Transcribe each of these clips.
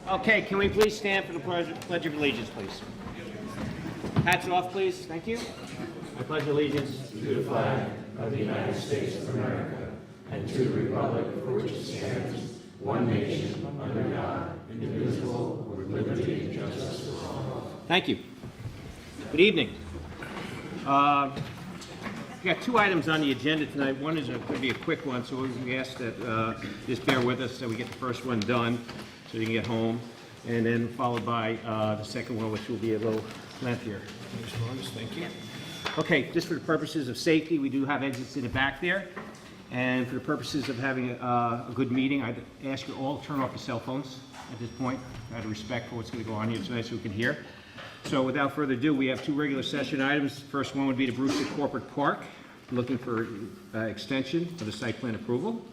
Okay, can we please stand for the Pledge of Allegiance, please? Hats off, please. Thank you. I pledge allegiance to the flag of the United States of America and to the republic for which it stands, one nation, under God, indivisible, with liberty and justice for all. Thank you. Good evening. We got two items on the agenda tonight. One is going to be a quick one, so we ask that just bear with us so we get the first one done so you can get home, and then followed by the second one, which will be a little lengthier. Thank you. Okay, just for the purposes of safety, we do have exits in the back there, and for the purposes of having a good meeting, I'd ask you all to turn off your cell phones at this point, out of respect for what's going to go on here tonight so we can hear. So without further ado, we have two regular session items. The first one would be the Brewster Corporate Park, looking for extension of the site plan approval.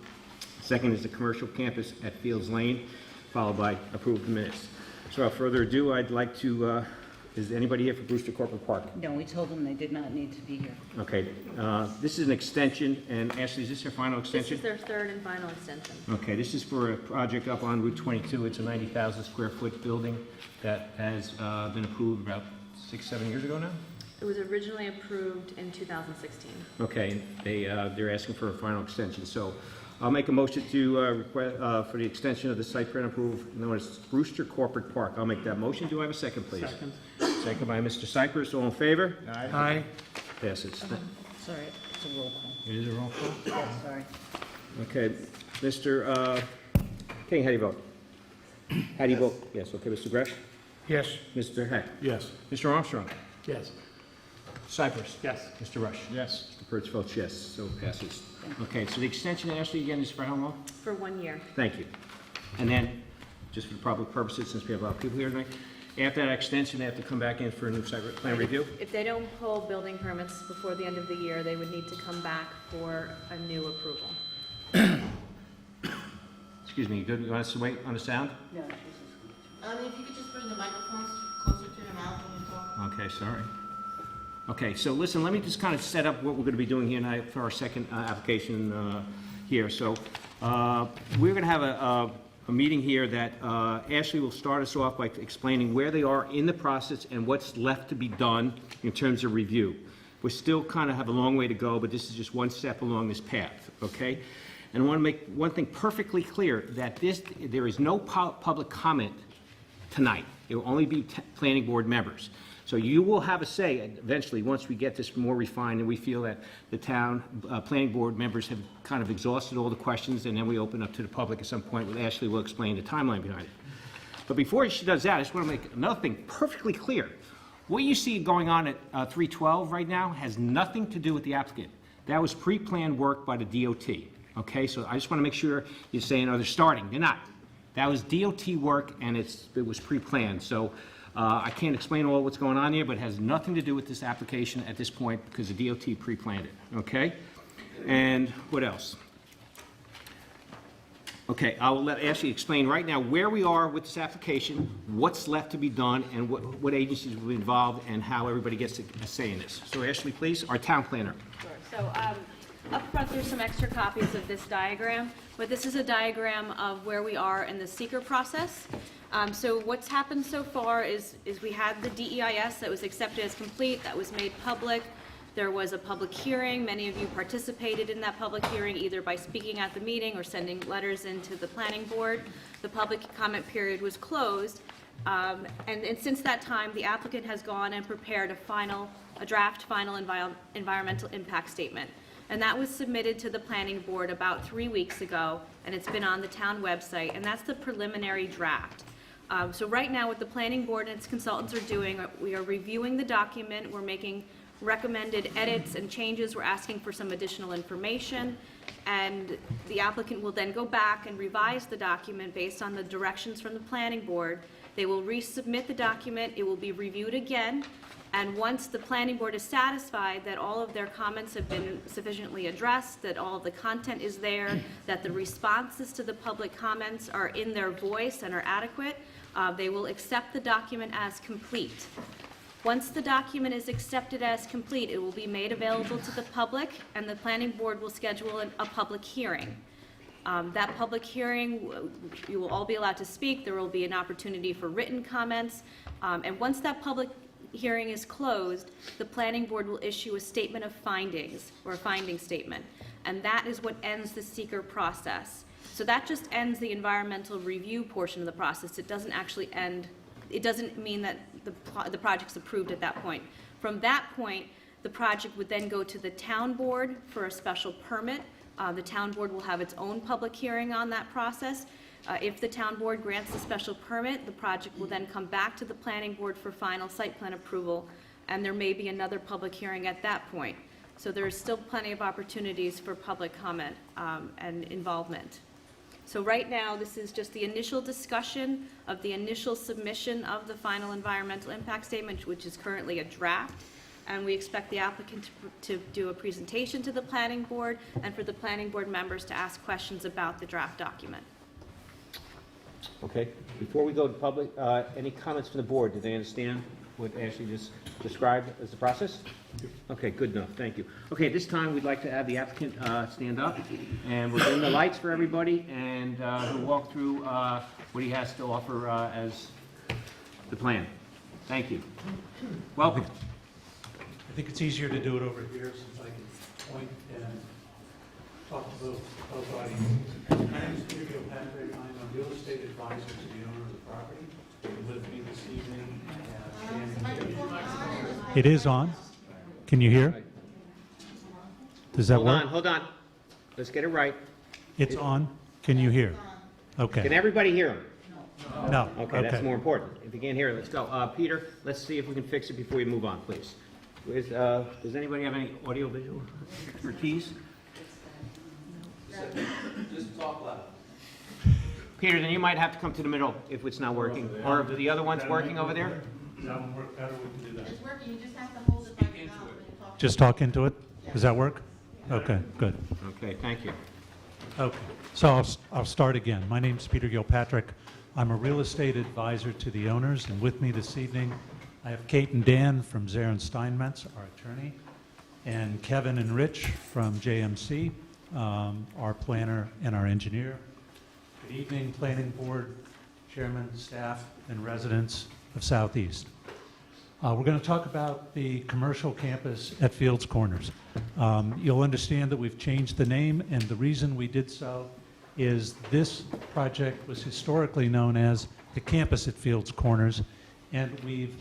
Second is the commercial campus at Fields Lane, followed by approved minutes. So without further ado, I'd like to, is anybody here for Brewster Corporate Park? No, we told them they did not need to be here. Okay, this is an extension, and Ashley, is this your final extension? This is their third and final extension. Okay, this is for a project up on Route 22. It's a 90,000 square foot building that has been approved about 6-7 years ago now? It was originally approved in 2016. Okay, they're asking for a final extension. So I'll make a motion to request for the extension of the site plan approval known as Brewster Corporate Park. I'll make that motion. Do I have a second, please? Second. Second by Mr. Cypress. All in favor? Aye. Passes. Sorry, it's a roll call. It is a roll call? Oh, sorry. Okay, Mr. King, how do you vote? How do you vote? Yes, okay, Mr. Gresh? Yes. Mr. Heck? Yes. Mr. Armstrong? Yes. Cypress? Yes. Mr. Rush? Yes. Mr. Perch votes yes, so it passes. Okay, so the extension, Ashley, again, is for how long? For 1 year. Thank you. And then, just for the public purposes, since we have a lot of people here tonight, after that extension, they have to come back in for a new site plan review? If they don't pull building permits before the end of the year, they would need to come back for a new approval. Excuse me, good, you want us to wait on the sound? No, she's If you could just bring the microphones closer to your mouth when you talk. Okay, sorry. Okay, so listen, let me just kind of set up what we're going to be doing here tonight for our second application here. So we're going to have a meeting here that Ashley will start us off by explaining where they are in the process and what's left to be done in terms of review. We still kind of have a long way to go, but this is just one step along this path, okay? And I want to make one thing perfectly clear, that there is no public comment tonight. It will only be planning board members. So you will have a say eventually once we get this more refined and we feel that the town planning board members have kind of exhausted all the questions, and then we open up to the public at some point with Ashley will explain the timeline behind it. But before she does that, I just want to make another thing perfectly clear. What you see going on at 312 right now has nothing to do with the applicant. That was pre-planned work by the DOT. Okay, so I just want to make sure you're saying, oh, they're starting. They're not. That was DOT work, and it was pre-planned. So I can't explain all what's going on here, but it has nothing to do with this application at this point because the DOT pre-planned it. Okay? And what else? Okay, I will let Ashley explain right now where we are with this application, what's left to be done, and what agencies will be involved, and how everybody gets a say in this. So Ashley, please, our town planner. Sure. So up front, there's some extra copies of this diagram, but this is a diagram of where we are in the seeker process. So what's happened so far is we had the DEIS that was accepted as complete, that was made public. There was a public hearing. Many of you participated in that public hearing either by speaking at the meeting or sending letters into the planning board. The public comment period was closed. And since that time, the applicant has gone and prepared a draft final environmental impact statement. And that was submitted to the planning board about 3 weeks ago, and it's been on the town website, and that's the preliminary draft. So right now, what the planning board and its consultants are doing, we are reviewing the document, we're making recommended edits and changes, we're asking for some additional information, and the applicant will then go back and revise the document based on the directions from the planning board. They will resubmit the document, it will be reviewed again, and once the planning board is satisfied that all of their comments have been sufficiently addressed, that all of the content is there, that the responses to the public comments are in their voice and are adequate, they will accept the document as complete. Once the document is accepted as complete, it will be made available to the public, and the planning board will schedule a public hearing. That public hearing, you will all be allowed to speak. There will be an opportunity for written comments. And once that public hearing is closed, the planning board will issue a statement of findings, or a finding statement. And that is what ends the seeker process. So that just ends the environmental review portion of the process. It doesn't actually end, it doesn't mean that the project's approved at that point. From that point, the project would then go to the town board for a special permit. The town board will have its own public hearing on that process. If the town board grants the special permit, the project will then come back to the planning board for final site plan approval, and there may be another public hearing at that point. So there is still plenty of opportunities for public comment and involvement. So right now, this is just the initial discussion of the initial submission of the final environmental impact statement, which is currently a draft. And we expect the applicant to do a presentation to the planning board and for the planning board members to ask questions about the draft document. Okay, before we go to public, any comments from the board? Do they understand what Ashley just described as the process? Okay, good enough, thank you. Okay, at this time, we'd like to have the applicant stand up, and we'll dim the lights for everybody, and he'll walk through what he has to offer as the plan. Thank you. Welcome. I think it's easier to do it over here since I can point and talk to both audiences. My name is Peter Gilpatrick. I'm a real estate advisor to the owner of the property. With me this evening, I have Dan. It is on. Can you hear? Does that work? Hold on. Let's get it right. It's on. Can you hear? Can Okay. everybody hear him? No. Okay, that's more important. If you can't hear it, let's go. Peter, let's see if we can fix it before we move on, please. Does anybody have any audio-visual expertise? Just talk loud. Peter, then you might have to come to the middle if it's not working. Or if the other one's working over there? Does that one work better? We can do that. It's working, you just have to hold it by the mouth and talk. Just talk into it? Does that work? Okay, good. Okay, thank you. Okay, so I'll start again. My name's Peter Gilpatrick. I'm a real estate advisor to the owners, and with me this evening, I have Kate and Dan from Zarin Steinmetz, our attorney, and Kevin and Rich from JMC, our planner and our engineer. Good evening, Planning Board, Chairman, staff, and residents of Southeast. We're going to talk about the commercial campus at Fields Corners. You'll understand that we've changed the name, and the reason we did so is this project was historically known as the campus at Fields Corners, and we've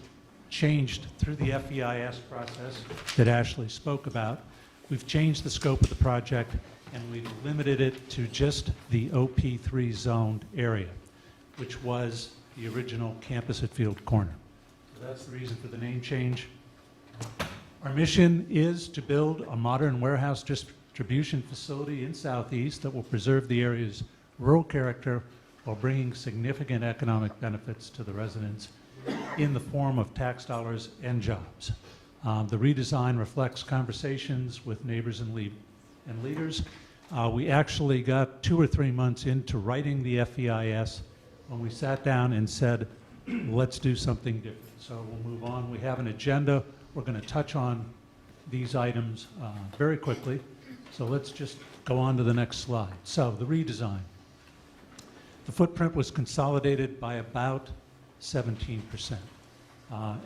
changed through the FEIS process that Ashley spoke about. We've changed the scope of the project, and we've limited it to just the OP3 zoned area, which was the original campus at Field Corner. So that's the reason for the name change. Our mission is to build a modern warehouse distribution facility in Southeast that will preserve the area's rural character while bringing significant economic benefits to the residents in the form of tax dollars and jobs. The redesign reflects conversations with neighbors and leaders. We actually got 2 or 3 months into writing the FEIS when we sat down and said, let's do something different. So we'll move on. We have an agenda. We're going to touch on these items very quickly. So let's just go on to the next slide. So the redesign. The footprint was consolidated by about 17%.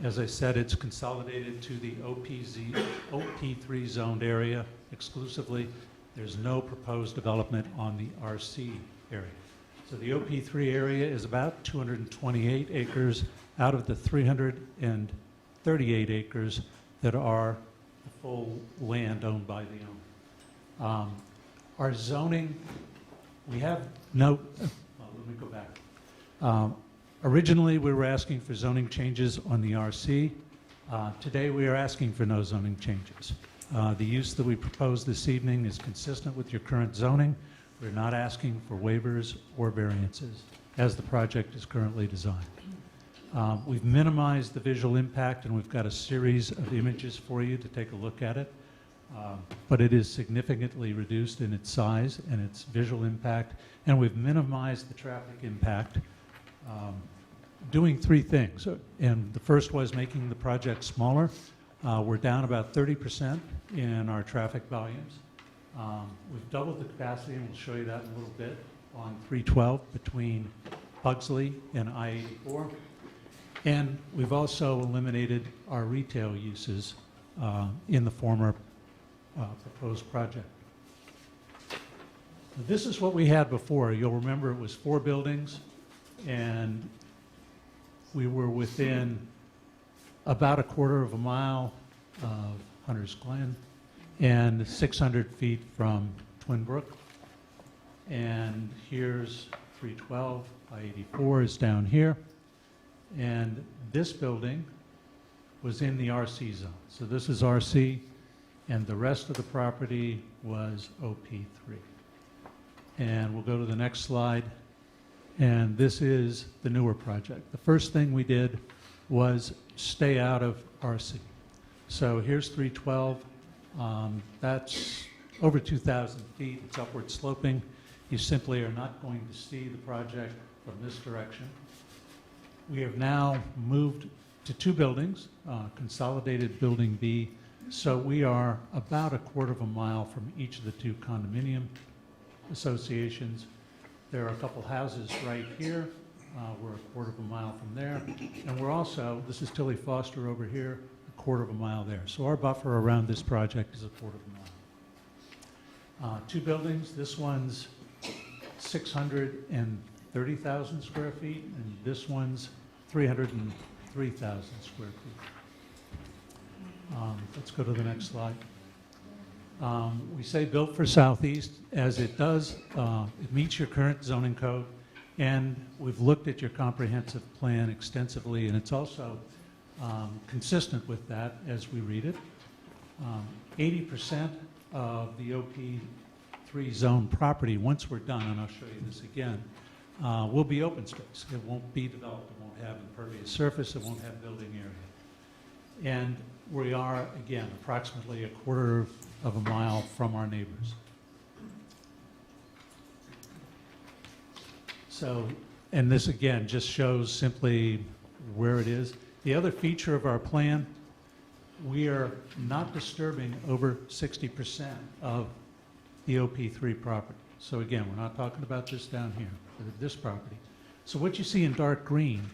As I said, it's consolidated to the OP3 zoned area exclusively. There's no proposed development on the RC area. So the OP3 area is about 228 acres out of the 338 acres that are the full land owned by the owner. Our zoning, we have no, let me go back. Originally, we were asking for zoning changes on the RC. Today, we are asking for no zoning changes. The use that we propose this evening is consistent with your current zoning. We're not asking for waivers or variances as the project is currently designed. We've minimized the visual impact, and we've got a series of images for you to take a look at it. But it is significantly reduced in its size and its visual impact, and we've minimized the traffic impact doing 3 things. And the first was making the project smaller. We're down about 30% in our traffic volumes. We've doubled the capacity, and we'll show you that in a little bit, on 312 between Pugsley and I-84. And we've also eliminated our retail uses in the former proposed project. This is what we had before. You'll remember it was 4 buildings, and we were within about a quarter of a mile of Hunter's Glen and 600 feet from Twin Brook. And here's 312, I-84 is down here. And this building was in the RC zone. So this is RC, and the rest of the property was OP3. And we'll go to the next slide. And this is the newer project. The first thing we did was stay out of RC. So here's 312. That's over 2,000 feet. It's upward sloping. You simply are not going to see the project from this direction. We have now moved to 2 buildings, consolidated Building B. So we are about a quarter of a mile from each of the 2 condominium associations. There are a couple houses right here. We're a quarter of a mile from there. And we're also, this is Tilly Foster over here, a quarter of a mile there. So our buffer around this project is a quarter of a mile. 2 buildings. This one's 630,000 square feet, and this one's 303,000 square feet. Let's go to the next slide. We say built for Southeast, as it does, it meets your current zoning code, and we've looked at your comprehensive plan extensively, and it's also consistent with that as we read it. 80% of the OP3 zone property, once we're done, and I'll show you this again, will be open space. It won't be developed. It won't have impervious surface. It won't have building area. And we are, again, approximately a quarter of a mile from our neighbors. So, and this again just shows simply where it is. The other feature of our plan, we are not disturbing over 60% of the OP3 property. So again, we're not talking about this down here, this property. So what you see in dark green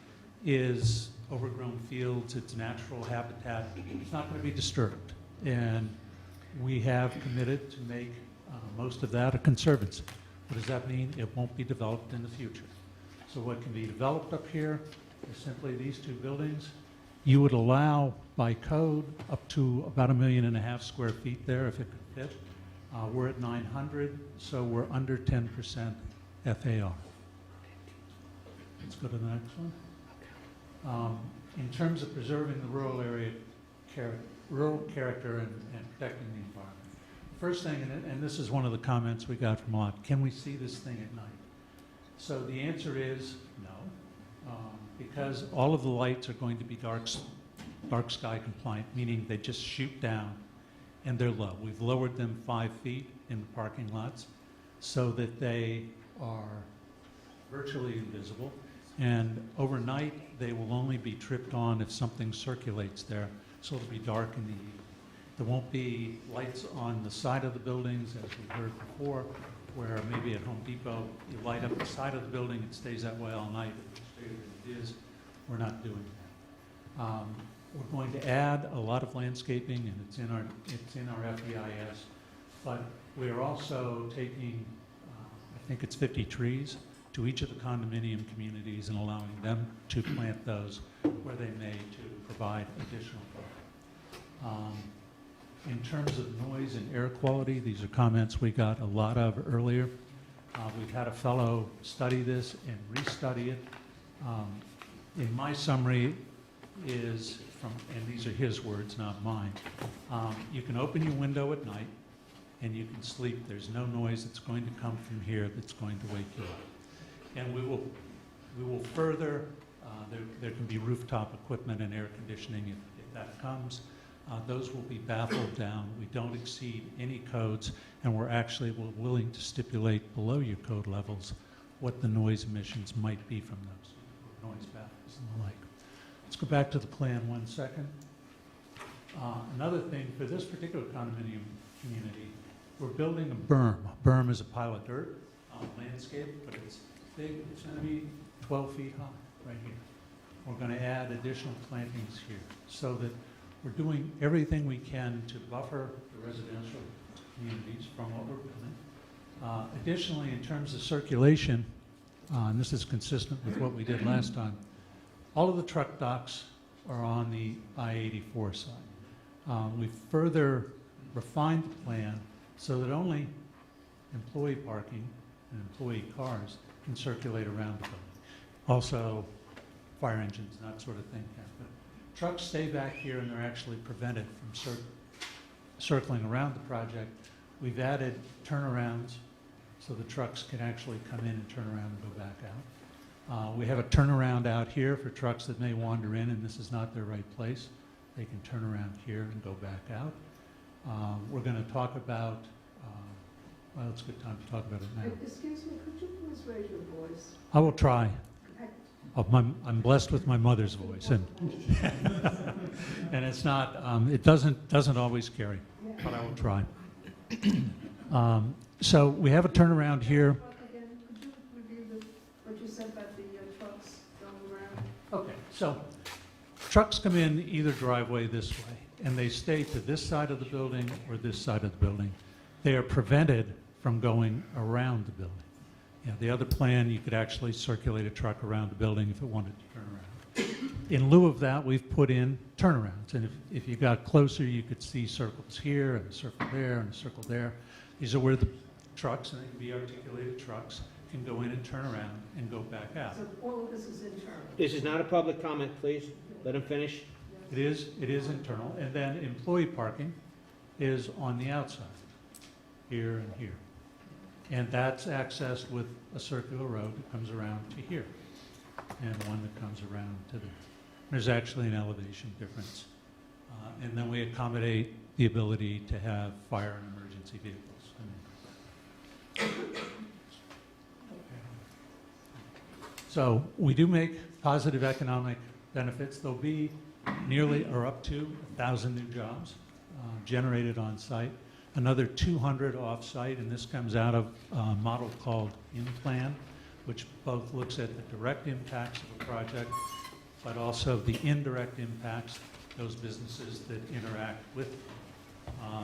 is overgrown fields, it's natural habitat. It's not going to be disturbed. And we have committed to make most of that a conservancy. What does that mean? It won't be developed in the future. So what can be developed up here is simply these 2 buildings. You would allow, by code, up to about 1.5 million square feet there if it could fit. We're at 900, so we're under 10% FAR. Let's go to the next one. In terms of preserving the rural area, rural character and protecting the environment. First thing, and this is one of the comments we got from a lot, can we see this thing at night? So the answer is no, because all of the lights are going to be dark sky compliant, meaning they just shoot down and they're low. We've lowered them 5 feet in the parking lots so that they are virtually invisible. And overnight, they will only be tripped on if something circulates there, so it'll be dark in the evening. There won't be lights on the side of the buildings, as we heard before, where maybe at Home Depot, you light up the side of the building, it stays that way all night. It is. We're not doing that. We're going to add a lot of landscaping, and it's in our FEIS, but we are also taking, I think it's 50 trees, to each of the condominium communities and allowing them to plant those where they may to provide additional cover. In terms of noise and air quality, these are comments we got a lot of earlier. We've had a fellow study this and restudy it. In my summary is from, and these are his words, not mine. You can open your window at night and you can sleep. There's no noise that's going to come from here that's going to wake you up. And we will further, there can be rooftop equipment and air conditioning if that comes. Those will be baffled down. We don't exceed any codes, and we're willing to stipulate below your code levels what the noise emissions might be from those, noise baffles and the like. Let's go back to the plan 1 second. Another thing for this particular condominium community, we're building a berm. A berm is a pile of dirt, landscape, but it's big. It's going to be 12 feet high right here. We're going to add additional plantings here so that we're doing everything we can to buffer the residential communities from what we're building. Additionally, in terms of circulation, and this is consistent with what we did last time, all of the truck docks are on the I-84 side. We've further refined the plan so that only employee parking and employee cars can circulate around the building. Also, fire engines and that sort of thing can. But trucks stay back here and they're actually prevented from circling around the project. We've added turnarounds so the trucks can actually come in and turn around and go back out. We have a turnaround out here for trucks that may wander in and this is not their right place. They can turn around here and go back out. We're going to talk about, well, it's a good time to talk about it now. Excuse me, could you please raise your voice? I will try. I'm blessed with my mother's voice, and and it's not, it doesn't always carry, but I will try. So we have a turnaround here. Again, could you review what you said about the trucks going around? Okay, so trucks come in either driveway this way, and they stay to this side of the building or this side of the building. They are prevented from going around the building. Yeah, the other plan, you could actually circulate a truck around the building if it wanted to turn around. In lieu of that, we've put in turnarounds, and if you got closer, you could see circles here, and a circle there, and a circle there. These are where the trucks, and they can be articulated trucks, can go in and turn around and go back out. So all of this is internal? This is not a public comment, please. Let him finish. It is internal, and then employee parking is on the outside, here and here. And that's accessed with a circular road that comes around to here, and one that comes around to there. There's actually an elevation difference. And then we accommodate the ability to have fire and emergency vehicles. So we do make positive economic benefits. There'll be nearly or up to 1,000 new jobs generated on site. Another 200 off-site, and this comes out of a model called InPlan, which both looks at the direct impacts of a project, but also the indirect impacts, those businesses that interact with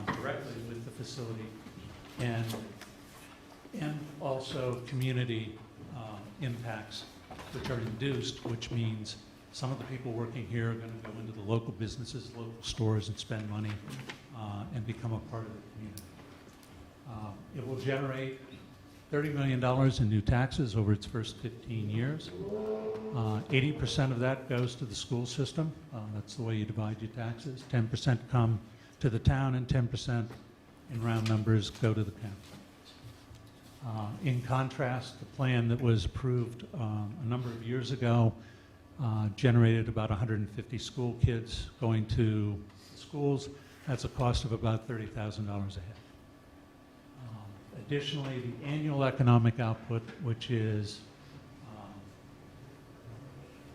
directly with the facility, and also community impacts, which are induced, which means some of the people working here are going to go into the local businesses, local stores, and spend money and become a part of the community. It will generate $30 million in new taxes over its first 15 years. 80% of that goes to the school system. That's the way you divide your taxes. 10% come to the town, and 10%, in round numbers, go to the county. In contrast, the plan that was approved a number of years ago generated about 150 school kids going to schools. That's a cost of about $30,000 a head. Additionally, the annual economic output, which is,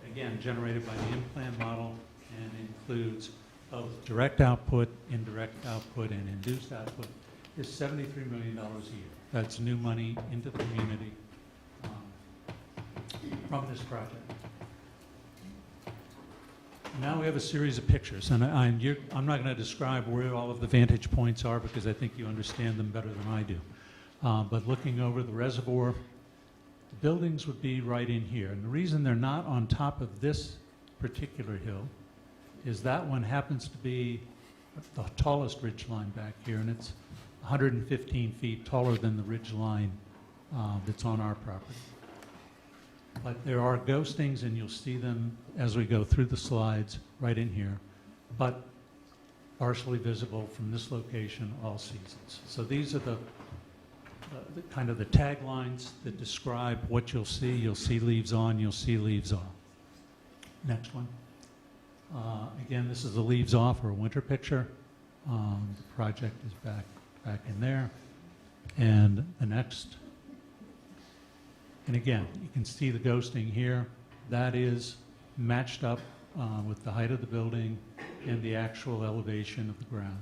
again, generated by the InPlan model and includes both direct output, indirect output, and induced output, is $73 million a year. That's new money into the community from this project. Now we have a series of pictures, and I'm not going to describe where all of the vantage points are because I think you understand them better than I do. But looking over the reservoir, the buildings would be right in here. And the reason they're not on top of this particular hill is that one happens to be the tallest ridge line back here, and it's 115 feet taller than the ridge line that's on our property. But there are ghostings, and you'll see them as we go through the slides right in here, but partially visible from this location all seasons. So these are the kind of the taglines that describe what you'll see. You'll see leaves on, you'll see leaves off. Next one. Again, this is the leaves off or winter picture. The project is back in there. And the next. And again, you can see the ghosting here. That is matched up with the height of the building and the actual elevation of the ground.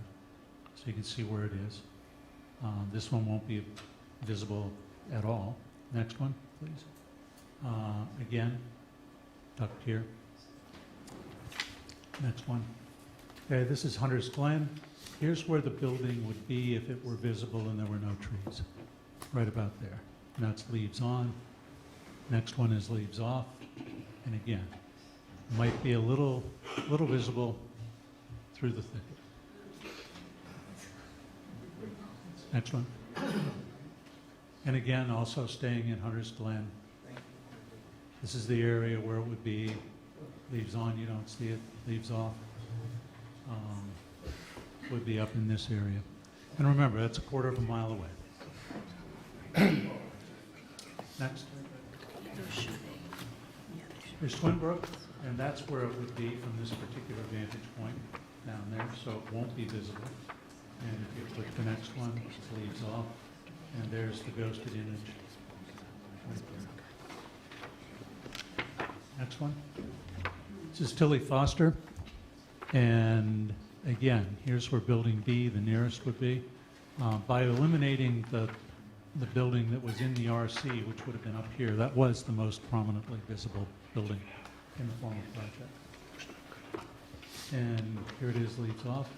So you can see where it is. This one won't be visible at all. Next one, please. Again, tucked here. Next one. Okay, this is Hunter's Glen. Here's where the building would be if it were visible and there were no trees, right about there. And that's leaves on. Next one is leaves off. And again, might be a little visible through the thicket. Next one. And again, also staying in Hunter's Glen. This is the area where it would be leaves on, you don't see it, leaves off. Would be up in this area. And remember, that's a quarter of a mile away. Next. Here's Twin Brook, and that's where it would be from this particular vantage point down there, so it won't be visible. And if you click the next one, it leaves off, and there's the ghosted image. Right there. Next one. This is Tilly Foster, and again, here's where Building B, the nearest, would be. By eliminating the building that was in the RC, which would have been up here, that was the most prominently visible building in the former project. And here it is, leads off,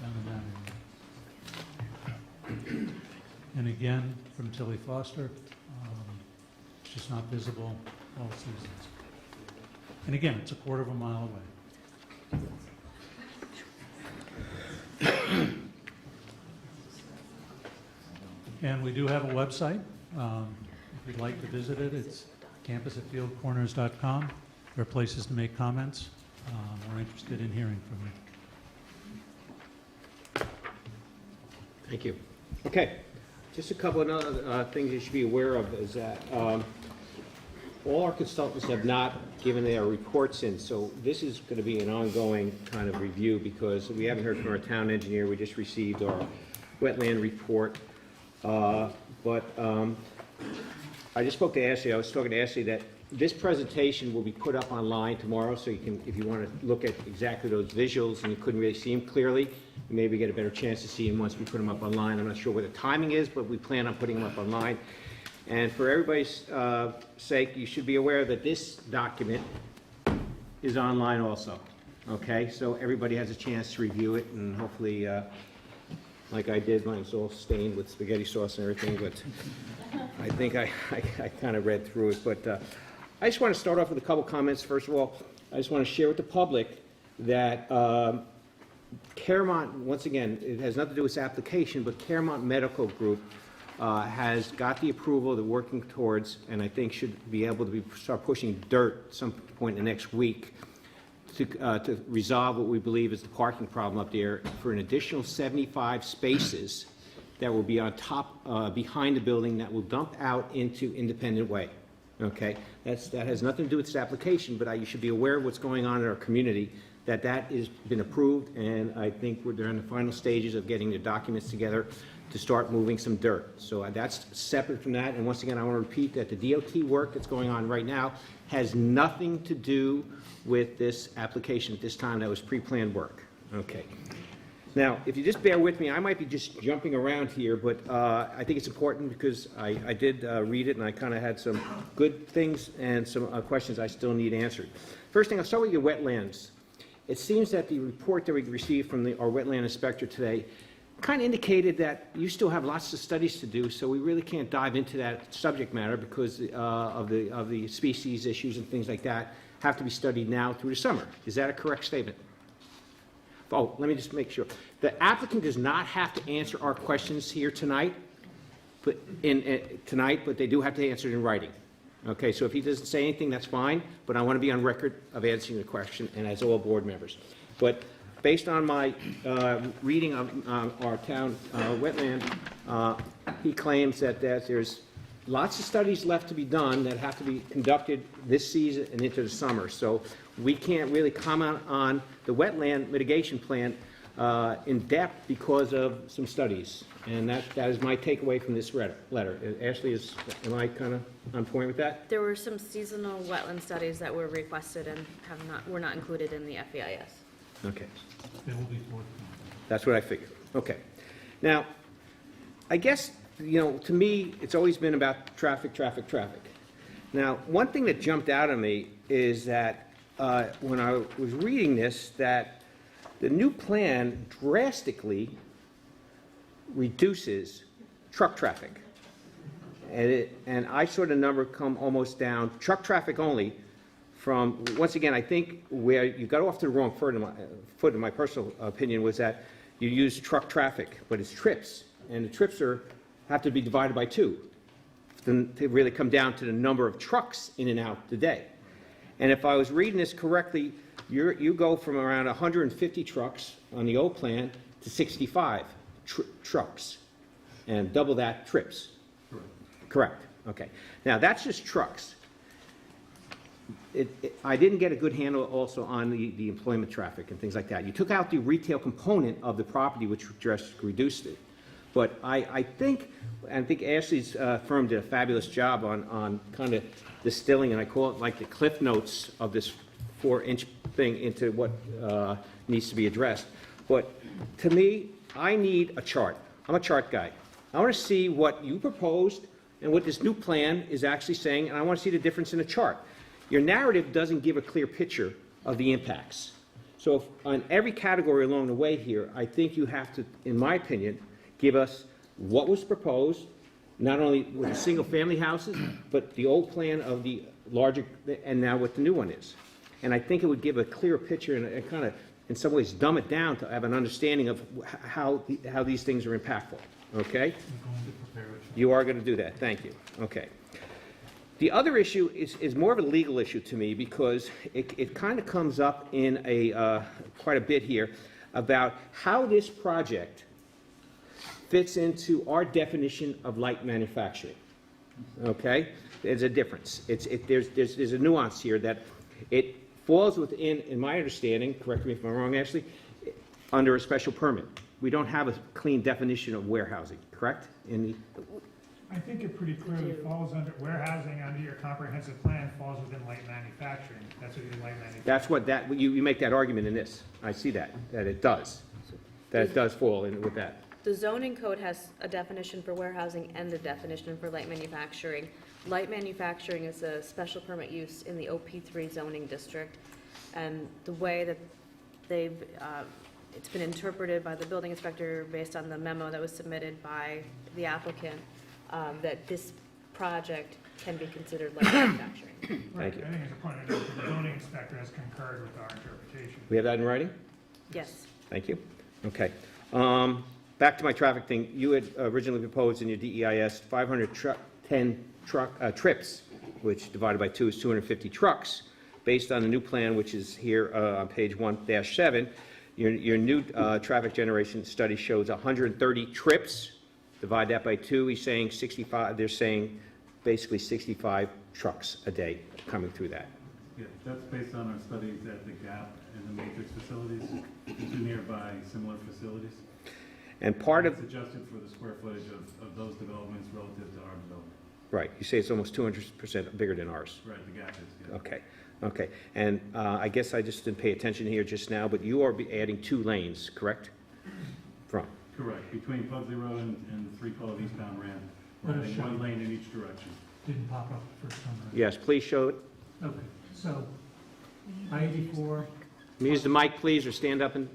down in that area. And again, from Tilly Foster, it's just not visible all seasons. And again, it's a quarter of a mile away. And we do have a website. If you'd like to visit it, it's campus@fieldcorners.com. There are places to make comments. We're interested in hearing from you. Thank you. Okay, just a couple of other things you should be aware of is that all our consultants have not given their reports in, so this is going to be an ongoing kind of review because we haven't heard from our town engineer. We just received our wetland report. But I just spoke to Ashley. I was talking to Ashley that this presentation will be put up online tomorrow, so you can, if you want to look at exactly those visuals and you couldn't really see them clearly, you maybe get a better chance to see them once we put them up online. I'm not sure what the timing is, but we plan on putting them up online. And for everybody's sake, you should be aware that this document is online also. Okay, so everybody has a chance to review it, and hopefully, like I did, mine's all stained with spaghetti sauce and everything, but I think I kind of read through it. But I just want to start off with a couple comments. First of all, I just want to share with the public that Claremont, once again, it has nothing to do with this application, but Claremont Medical Group has got the approval they're working towards, and I think should be able to start pushing dirt at some point in the next week to resolve what we believe is the parking problem up there for an additional 75 spaces that will be on top, behind the building, that will dump out into Independent Way. Okay, that has nothing to do with this application, but you should be aware of what's going on in our community, that has been approved, and I think they're in the final stages of getting the documents together to start moving some dirt. So that's separate from that, and once again, I want to repeat that the DOT work that's going on right now has nothing to do with this application at this time. That was pre-planned work. Okay. Now, if you just bear with me, I might be just jumping around here, but I think it's important because I did read it, and I kind of had some good things and some questions I still need answered. First thing, I'll start with your wetlands. It seems that the report that we received from our wetland inspector today kind of indicated that you still have lots of studies to do, so we really can't dive into that subject matter because of the species issues and things like that have to be studied now through the summer. Is that a correct statement? Oh, let me just make sure. The applicant does not have to answer our questions here tonight, but they do have to answer it in writing. Okay, so if he doesn't say anything, that's fine, but I want to be on record of answering the question, and as all board members. But based on my reading of our town wetland, he claims that there's lots of studies left to be done that have to be conducted this season and into the summer. So we can't really comment on the wetland mitigation plan in depth because of some studies. And that is my takeaway from this letter. Ashley, am I kind of on point with that? There were some seasonal wetland studies that were requested and were not included in the FEIS. Okay. They will be forthcoming. That's what I figured. Okay. Now, I guess, to me, it's always been about traffic, traffic, traffic. Now, one thing that jumped out at me is that when I was reading this, that the new plan drastically reduces truck traffic. And I saw the number come almost down, truck traffic only, from, once again, I think where you got off to the wrong foot, in my personal opinion, was that you use truck traffic, but it's trips. And the trips have to be divided by 2 to really come down to the number of trucks in and out the day. And if I was reading this correctly, you go from around 150 trucks on the old plan to 65 trucks, and double that trips. Correct. Okay. Now, that's just trucks. I didn't get a good handle also on the employment traffic and things like that. You took out the retail component of the property, which just reduced it. But I think Ashley's firm did a fabulous job on kind of distilling, and I call it like the cliff notes of this 4-inch thing into what needs to be addressed. But to me, I need a chart. I'm a chart guy. I want to see what you proposed and what this new plan is actually saying, and I want to see the difference in the chart. Your narrative doesn't give a clear picture of the impacts. So if, on every category along the way here, I think you have to, in my opinion, give us what was proposed, not only with the single-family houses, but the old plan of the larger, and now what the new one is. And I think it would give a clearer picture and kind of, in some ways, dumb it down to have an understanding of how these things are impactful. Okay? You are going to do that. Thank you. Okay. The other issue is more of a legal issue to me, because it kind of comes up in quite a bit here about how this project fits into our definition of light manufacturing. Okay? There's a difference. There's a nuance here that it falls within, in my understanding, correct me if I'm wrong, Ashley, under a special permit. We don't have a clean definition of warehousing, correct? I think it pretty clearly falls under, warehousing under your comprehensive plan falls within light manufacturing. That's what your light manufacturing. That's what you make that argument in this. I see that it does. That it does fall in with that. The zoning code has a definition for warehousing and a definition for light manufacturing. Light manufacturing is a special permit use in the OP3 zoning district, and the way that they've, it's been interpreted by the building inspector based on the memo that was submitted by the applicant, that this project can be considered light manufacturing. Right. Thank you. I think it's important to note that the zoning inspector has concurred with our interpretation. We have that in writing? Yes. Thank you. Okay. Back to my traffic thing. You had originally proposed in your DEIS 510 trips, which divided by 2 is 250 trucks. Based on the new plan, which is here on page 1-7, your new traffic generation study shows 130 trips. Divide that by 2, he's saying 65, they're saying basically 65 trucks a day coming through that. Yeah, that's based on our studies at the GAP and the Matrix facilities, two nearby similar facilities. And part of, It's adjusted for the square footage of those developments relative to our development. right, you say it's almost 200% bigger than ours. Right, the GAP is, yeah. Okay, okay. And I guess I just didn't pay attention here just now, but you are adding 2 lanes, correct? From? Correct, between Pugsley Road and the 312 eastbound ramp, we're Let us adding show 1 you. lane in each direction. Didn't pop up the first time around. Yes, please show it. Okay, so I-84, Can you use the mic, please, or stand up in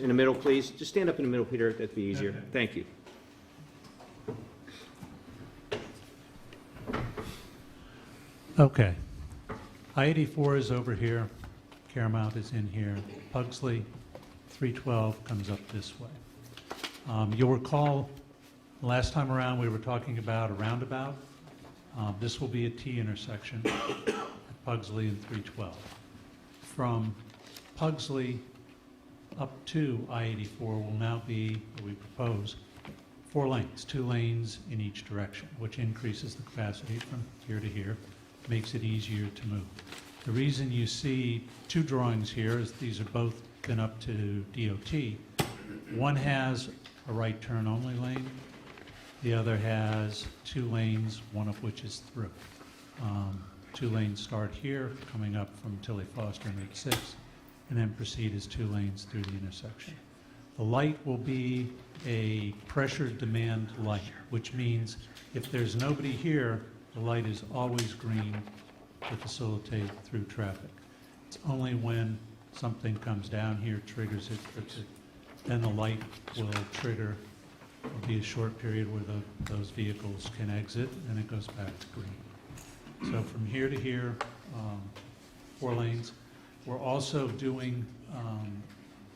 the middle, please? Just stand up in the middle, Peter, that'd be easier. Okay. Thank you. okay. I-84 is over here, Caramount is in here, Pugsley, 312 comes up this way. You'll recall, last time around, we were talking about a roundabout. This will be a T intersection at Pugsley and 312. From Pugsley up to I-84 will now be, we propose, 4 lanes, 2 lanes in each direction, which increases the capacity from here to here, makes it easier to move. The reason you see 2 drawings here is these are both been up to DOT. One has a right turn only lane, the other has 2 lanes, one of which is through. 2 lanes start here, coming up from Tilly Foster and Route 6, and then proceed as 2 lanes through the intersection. The light will be a pressure demand light, which means if there's nobody here, the light is always green to facilitate through traffic. It's only when something comes down here, triggers it, trips it, then the light will trigger. There'll be a short period where those vehicles can exit, and it goes back to green. So from here to here, 4 lanes. We're also doing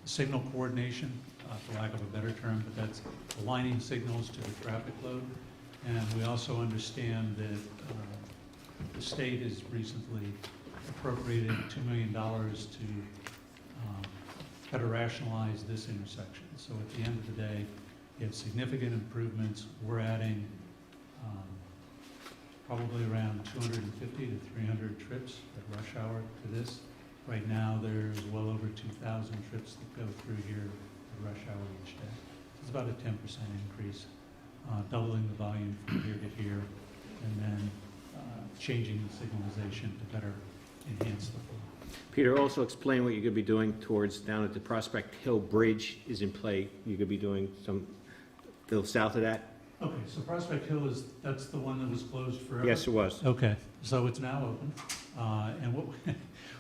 signal coordination, for lack of a better term, but that's aligning signals to the traffic load. And we also understand that the state has recently appropriated $2 million to better rationalize this intersection. So at the end of the day, you have significant improvements. We're adding probably around 250 to 300 trips at rush hour to this. Right now, there's well over 2,000 trips that go through here at rush hour each day. It's about a 10% increase, doubling the volume from here to here, and then changing the signalization to better enhance the flow. Peter, also explain what you're going to be doing towards down at the Prospect Hill Bridge is in play. You're going to be doing some, a little south of that? Okay, so Prospect Hill that's the one that was closed forever? Yes, it was. Okay, so it's now open. And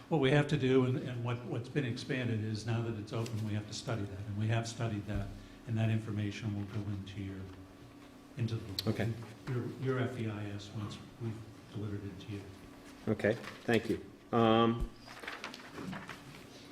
what we have to do and what's been expanded is now that it's open, we have to study that. And we have studied that, and that information will go into Okay. your FEIS once we've delivered it to you. Okay, thank you.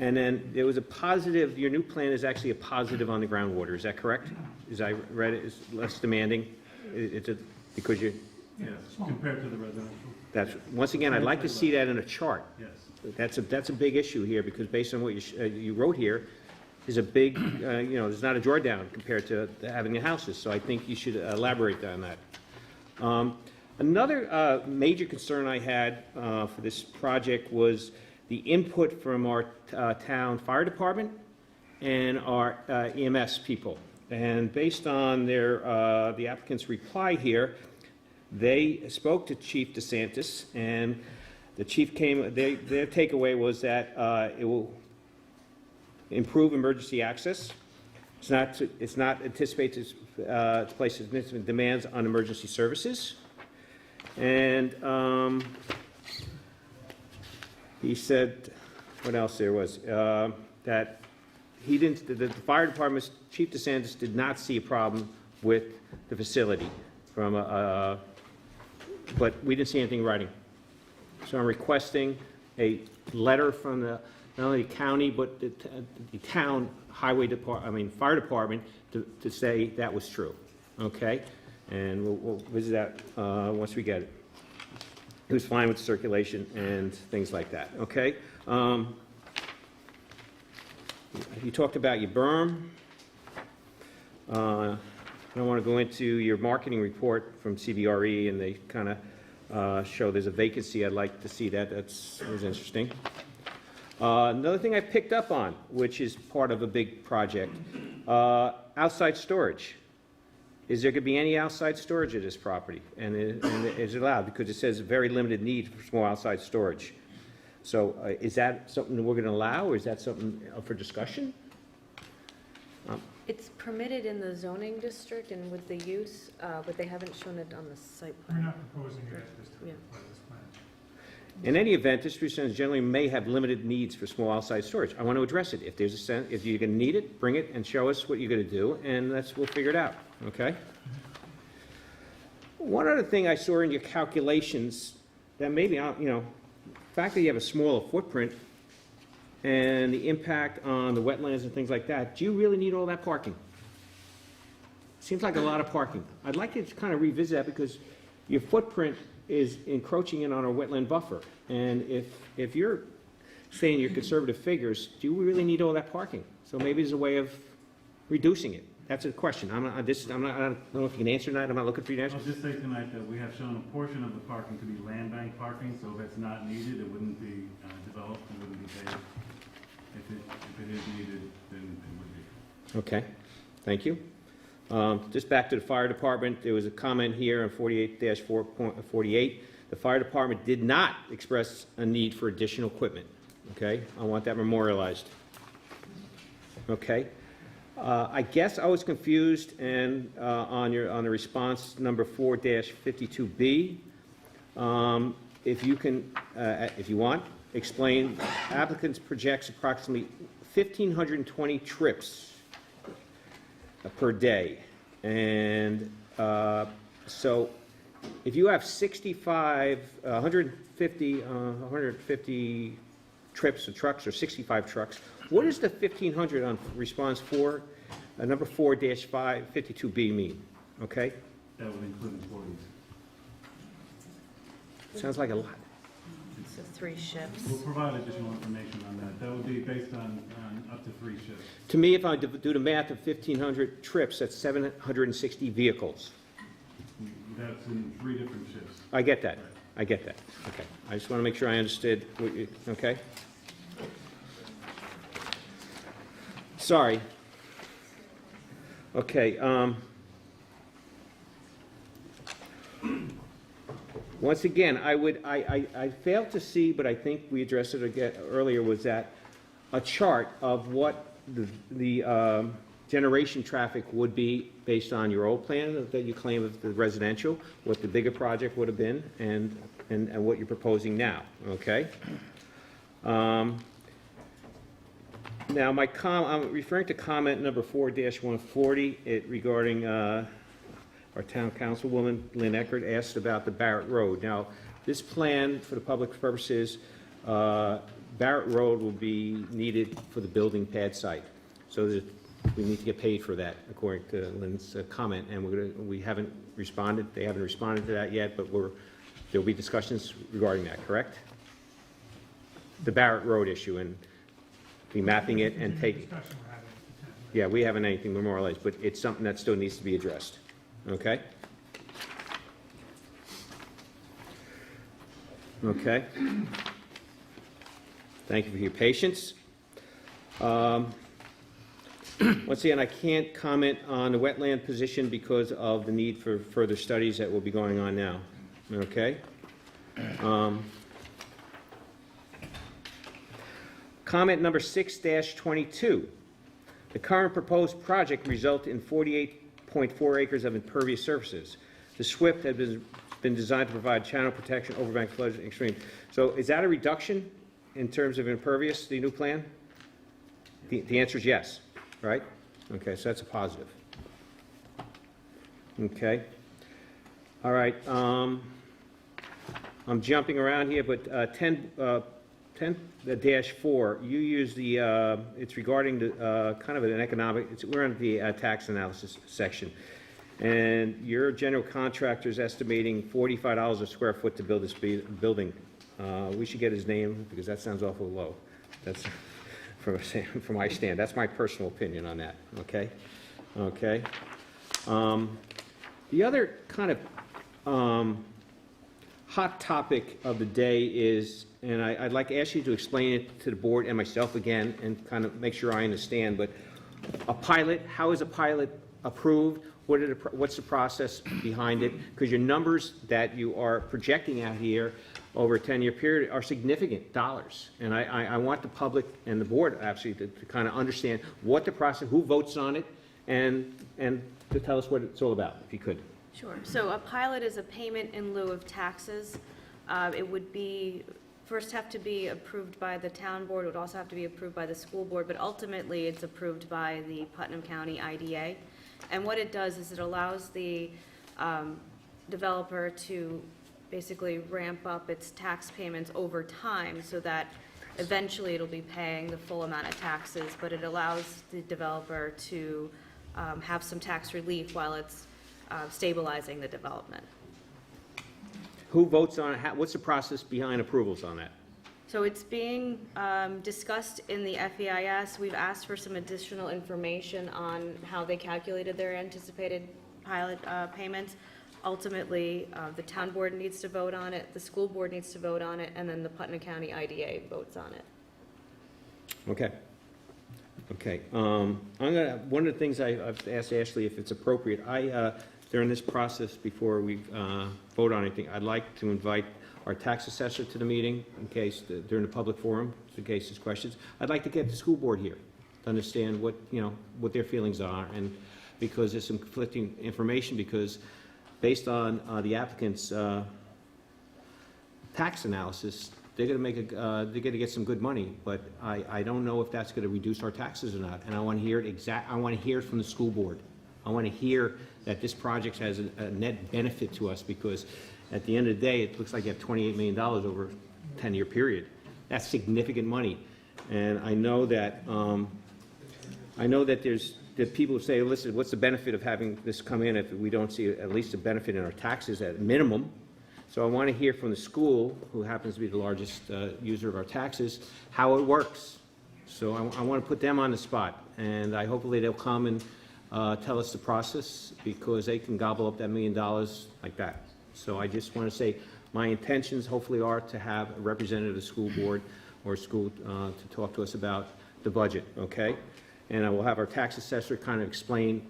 And then there was a positive, your new plan is actually a positive on the groundwater, is that correct? As I read it, it's less demanding? It's because you, Yes, compared to the residential, that's, once again, I'd like to see that in a chart. yes. That's a big issue here, because based on what you wrote here, is a big, there's not a drawdown compared to having the houses, so I think you should elaborate on that. Another major concern I had for this project was the input from our town fire department and our EMS people. And based on the applicant's reply here, they spoke to Chief DeSantis, and the chief their takeaway was that it will improve emergency access. It's not anticipated to place significant demands on emergency services. And he said, what else there was? That he didn't, the fire department's Chief DeSantis did not see a problem with the facility but we didn't see anything in writing. So I'm requesting a letter from not only the county, but the town highway department, fire department to say that was true, okay? And we'll visit that once we get it. He was fine with circulation and things like that, okay? You talked about your berm. I don't want to go into your marketing report from CBRE, and they kind of show there's a vacancy. I'd like to see that. That was interesting. Another thing I picked up on, which is part of a big project, outside storage. Is there going to be any outside storage at this property? And is it allowed? Because it says very limited need for small outside storage. So is that something that we're going to allow, or is that something up for discussion? It's permitted in the zoning district and with the use, but they haven't shown it on the site We're plan. not proposing it at this time, Yeah. for this plan. In any event, distribution centers generally may have limited needs for small outside storage. I want to address it. If there's if you're going to need it, bring it and show us what you're going to do, and we'll figure it out, okay? One other thing I saw in your calculations that maybe, the fact that you have a smaller footprint and the impact on the wetlands and things like that, do you really need all that parking? Seems like a lot of parking. I'd like you to kind of revisit that, because your footprint is encroaching in on our wetland buffer. And if you're saying your conservative figures, do you really need all that parking? So maybe there's a way of reducing it. That's a question. I don't know if you can answer that. I'm not looking for you to answer. I'll just say tonight that we have shown a portion of the parking to be land bank parking, so if it's not needed, it wouldn't be developed, it wouldn't be paved. If it is needed, then it would be. Okay, thank you. Just back to the fire department, there was a comment here on 48-4.48. The fire department did not express a need for additional equipment, okay? I want that memorialized. Okay? I guess I was confused and, on the response number 4-52B. If you can, if you want, explain, applicants projects approximately 1,520 trips per day. And so if you have 150 trips of trucks or 65 trucks, what does the 1,500 on response 4, number 4-52B mean? Okay? That would include employees. Sounds like a lot. So 3 ships. We'll provide additional information on that. That would be based on up to 3 shifts. To me, if I do the math of 1,500 trips, that's 760 vehicles. That's in 3 different shifts. I get that. I get that. Okay. I just want to make sure I understood what you, okay? Sorry. Okay, once again, I failed to see, but I think we addressed it again earlier, was that a chart of what the generation traffic would be based on your old plan that you claim of the residential, what the bigger project would have been, and what you're proposing now, okay? Now, I'm referring to comment number 4-140, regarding our town councilwoman, Lynn Eckert, asked about the Barrett Road. Now, this plan, for the public purposes, Barrett Road will be needed for the building pad site. So that we need to get paid for that, according to Lynn's comment, and we haven't responded, they haven't responded to that yet, but there'll be discussions regarding that, correct? The Barrett Road issue, and be mapping it and taking. Discussion we're having. Yeah, we haven't anything memorialized, but it's something that still needs to be addressed, okay? Okay. Thank you for your patience. Once again, I can't comment on the wetland position because of the need for further studies that will be going on now, okay? Comment number 6-22. The current proposed project result in 48.4 acres of impervious surfaces. The SWIP had been designed to provide channel protection, overbank flood extreme. So is that a reduction in terms of impervious, the new plan? The answer is yes, right? Okay, so that's a positive. Okay. All right. I'm jumping around here, but 10-4, you use the, it's regarding the, kind of an economic, we're on the tax analysis section. And your general contractor is estimating $45 a square foot to build this building. We should get his name, because that sounds awful low. That's, from my stand, that's my personal opinion on that, okay? Okay. The other kind of hot topic of the day is, and I'd like to ask you to explain it to the board and myself again, and kind of make sure I understand, but a pilot, how is a pilot approved? What's the process behind it? Because your numbers that you are projecting out here over a 10-year period are significant dollars. And I want the public and the board actually to kind of understand what the process, who votes on it, and to tell us what it's all about, if you could. Sure. So a pilot is a payment in lieu of taxes. It would first have to be approved by the town board. It would also have to be approved by the school board, but ultimately it's approved by the Putnam County IDA. And what it does is it allows the developer to basically ramp up its tax payments over time so that eventually it'll be paying the full amount of taxes, but it allows the developer to have some tax relief while it's stabilizing the development. Who votes on it? What's the process behind approvals on that? So it's being discussed in the FEIS. We've asked for some additional information on how they calculated their anticipated pilot payments. Ultimately, the town board needs to vote on it, the school board needs to vote on it, and then the Putnam County IDA votes on it. Okay. Okay. One of the things I've asked Ashley if it's appropriate, during this process, before we vote on anything, I'd like to invite our tax assessor to the meeting in case, during the public forum, in case there's questions. I'd like to get the school board here understand what, you know, what their feelings are, and because there's some conflicting information, because based on the applicant's tax analysis, they're gonna make they're gonna get some good money, but I don't know if that's gonna reduce our taxes or not, and I wanna hear it I wanna hear it from the school board. I wanna hear that this project has a net benefit to us, because at the end of the day, it looks like you have $28 million over a 10-year period. That's significant money, and I know that that people say, listen, what's the benefit of having this come in if we don't see at least a benefit in our taxes at minimum? So I want to hear from the school, who happens to be the largest user of our taxes, how it works. So I want to put them on the spot, and hopefully they'll come and tell us the process, because they can gobble up that $1 million like that. So I just want to say my intentions hopefully are to have a representative of the school board or school to talk to us about the budget, okay? And I will have our tax assessor kind of explain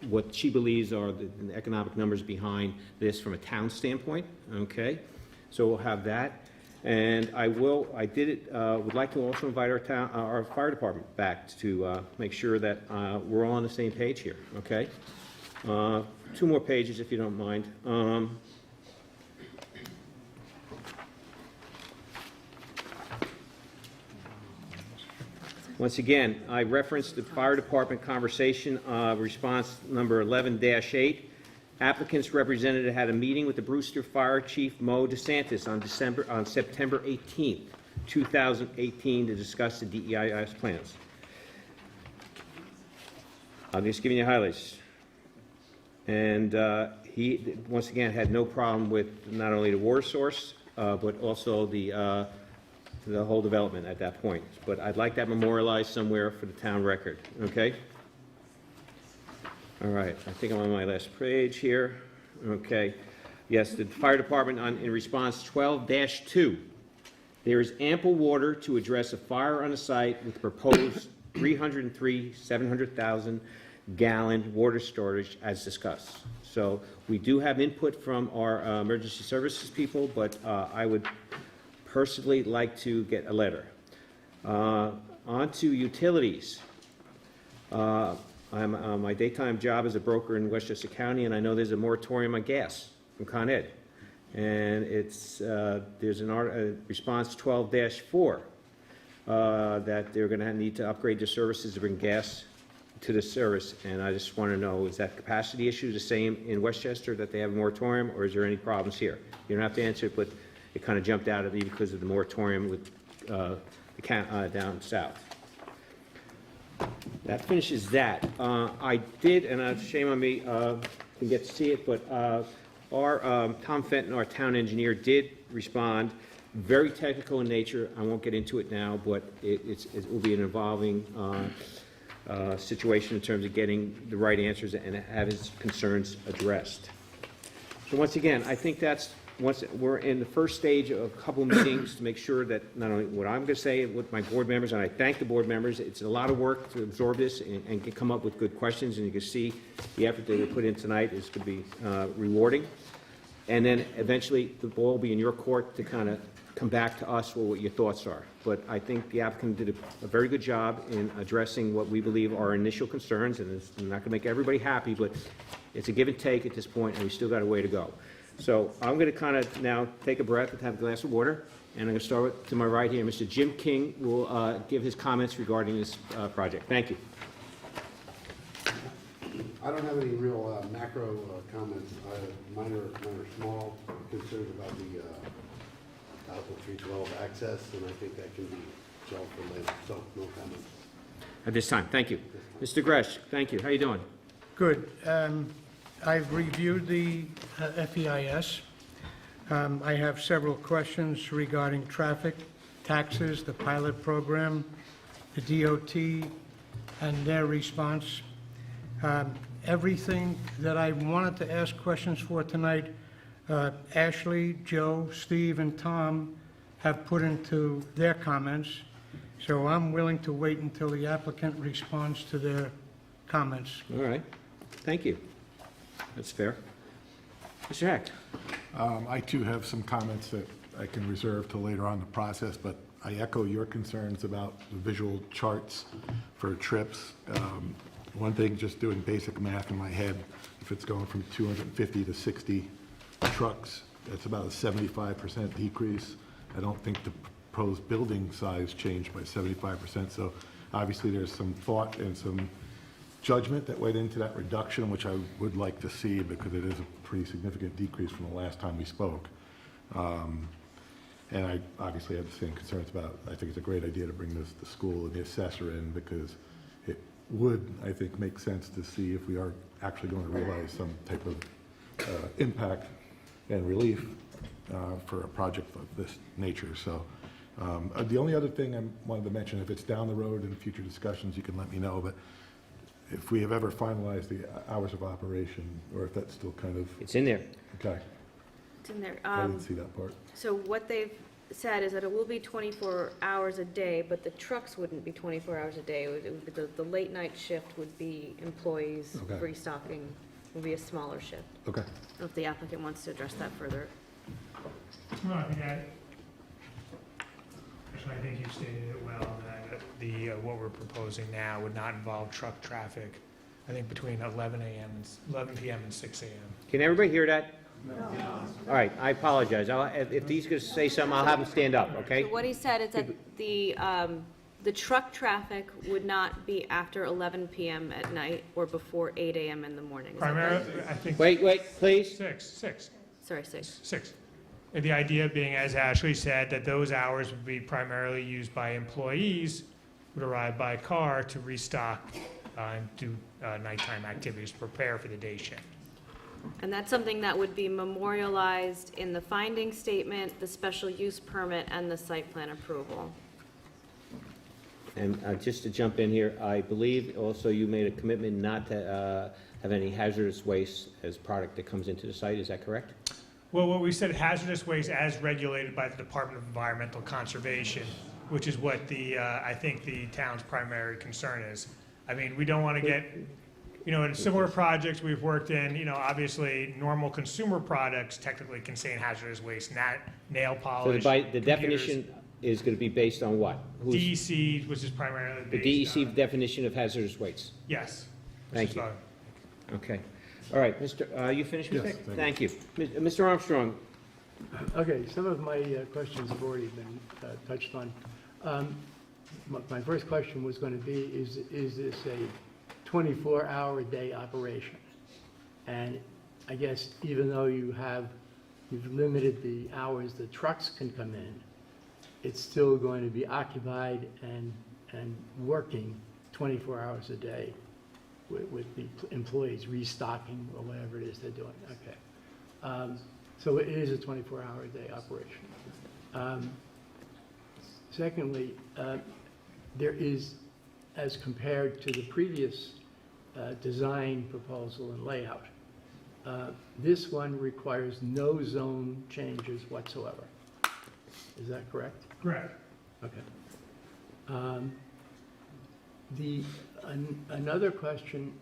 what she believes are the economic numbers behind this from a town standpoint, okay? So we'll have that. And would like to also invite our fire department back to make sure that we're all on the same page here, okay? 2 more pages, if you don't mind. Once again, I referenced the fire department conversation, response number 11-8. Applicant's representative had a meeting with the Brewster Fire Chief Mo DeSantis on September 18th, 2018, to discuss the DEIS plans. I'm just giving you highlights. And he, once again, had no problem with not only the water source, but also the whole development at that point. But I'd like that memorialized somewhere for the town record, okay? All right, I think I'm on my last page here. Okay. Yes, the fire department in response 12-2. There is ample water to address a fire on the site with proposed 303 700,000 gallon water storage as discussed. So we do have input from our emergency services people, but I would personally like to get a letter. On to utilities. My daytime job is a broker in Westchester County, and I know there's a moratorium on gas from Con Ed. And there's a response 12-4 that they're going to need to upgrade their services to bring gas to the service. And I just want to know, is that capacity issue the same in Westchester, that they have a moratorium, or is there any problems here? You don't have to answer it, but it kind of jumped out at me because of the moratorium with down south. That finishes that. I did, and shame on me, didn't get to see it, but our Tom Fenton, our town engineer, did respond. Very technical in nature. I won't get into it now, but it will be an evolving situation in terms of getting the right answers and have his concerns addressed. So once again, I think once we're in the first stage of a couple meetings to make sure that not only what I'm going to say with my board members, and I thank the board members, it's a lot of work to absorb this and come up with good questions, and you can see the effort that we put in tonight is going to be rewarding. And then eventually the ball will be in your court to kind of come back to us with what your thoughts are. But I think the applicant did a very good job in addressing what we believe are initial concerns, and it's not going to make everybody happy, but it's a give and take at this point, and we still got a way to go. So I'm going to kind of now take a breath and have a glass of water, and I'm going to start with, to my right here, Mr. Jim King will give his comments regarding this project. Thank you. I don't have any real macro comments. Mine are small concerns about the Article 312 access, and I think that can be shelved for later, so no comments. At this time, thank you. Mr. Gresh, thank you. How you doing? Good. I've reviewed the FEIS. I have several questions regarding traffic, taxes, the pilot program, the DOT, and their response. Everything that I wanted to ask questions for tonight, Ashley, Joe, Steve, and Tom have put into their comments, so I'm willing to wait until the applicant responds to their comments. All right. Thank you. That's fair. Mr. Hecht. I too have some comments that I can reserve till later on in the process, but I echo your concerns about the visual charts for trips. One thing, just doing basic math in my head, if it's going from 250 to 60 trucks, that's about a 75% decrease. I don't think the proposed building size changed by 75%, so obviously there's some thought and some judgment that went into that reduction, which I would like to see because it is a pretty significant decrease from the last time we spoke. And I obviously have the same concerns about, I think it's a great idea to bring the school and the assessor in because it would, I think, make sense to see if we are actually going to realize some type of impact and relief for a project of this nature. So the only other thing I wanted to mention, if it's down the road in future discussions, you can let me know, but if we have ever finalized the hours of operation, or if that's still kind of, It's in there. okay, It's in there. I didn't see that part. So what they've said is that it will be 24 hours a day, but the trucks wouldn't be 24 hours a day. It would be the late night shift would be employees Okay. restocking, would be a smaller shift. Okay. I don't know if the applicant wants to address that further. No, I think actually, I think you stated it well, that the, what we're proposing now would not involve truck traffic, I think between 11 p.m. and 6 a.m. Can everybody hear that? All right, I apologize. If he's going to say something, I'll have him stand up, okay? So what he said is that the truck traffic would not be after 11 p.m. at night or before 8 a.m. in the morning. Is that right? Primarily, I think. Wait, please. Six. Sorry, 6. 6. And the idea being, as Ashley said, that those hours would be primarily used by employees who would arrive by car to restock and do nighttime activities, prepare for the day shift. And that's something that would be memorialized in the finding statement, the special use permit, and the site plan approval. And just to jump in here, I believe also you made a commitment not to have any hazardous waste as product that comes into the site. Is that correct? Well, what we said, hazardous waste as regulated by the Department of Environmental Conservation, which is what I think the town's primary concern is. I mean, we don't want to get, in similar projects we've worked in, obviously, normal consumer products technically contain hazardous waste, nail So polish, the computers. definition is going to be based on what? DEC, which is primarily The based DEC on. definition of hazardous waste. Yes. Thank you. Okay. All right, you finished, Mr. Yes, Thank you. Mr. Armstrong, Okay, some of my questions have already been touched on. My first question was going to be, is this a 24-hour-a-day operation? And I guess even though you've limited the hours the trucks can come in, it's still going to be occupied and working 24 hours a day with the employees restocking or whatever it is they're doing. Okay. So it is a 24-hour-a-day operation. Secondly, there is, as compared to the previous design proposal and layout, this one requires no zone changes whatsoever. Is that correct? Correct. Okay. Another question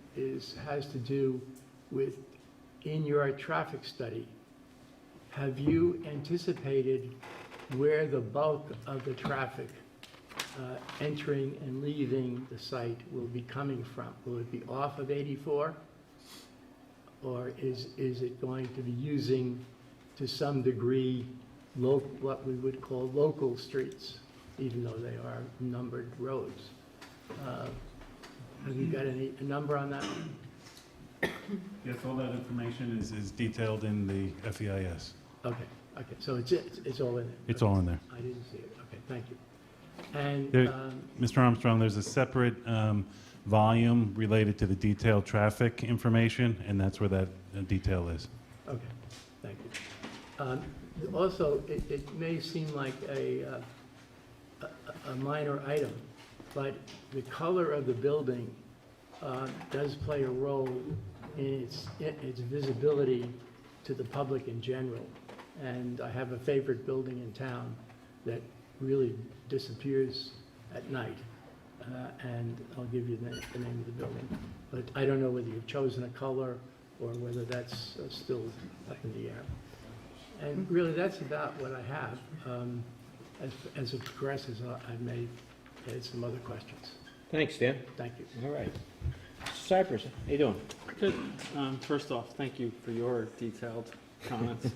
has to do with, in your traffic study, have you anticipated where the bulk of the traffic entering and leaving the site will be coming from? Will it be off of 84? Or is it going to be using, to some degree, what we would call local streets, even though they are numbered roads? Have you got a number on that? Yes, all that information is detailed in the FEIS. Okay, so it's all in there? It's all in there. I didn't see it, okay, thank you. And, Mr. Armstrong, there's a separate volume related to the detailed traffic information, and that's where that detail is. okay, thank you. Also, it may seem like a minor item, but the color of the building does play a role in its visibility to the public in general. And I have a favorite building in town that really disappears at night. And I'll give you the name of the building. But I don't know whether you've chosen a color or whether that's still up in the air. And really, that's about what I have. as it progresses, I may add some other questions. Thanks, Dan. Thank you. All right. Cypress, how you doing? Good. First off, thank you for your detailed comments.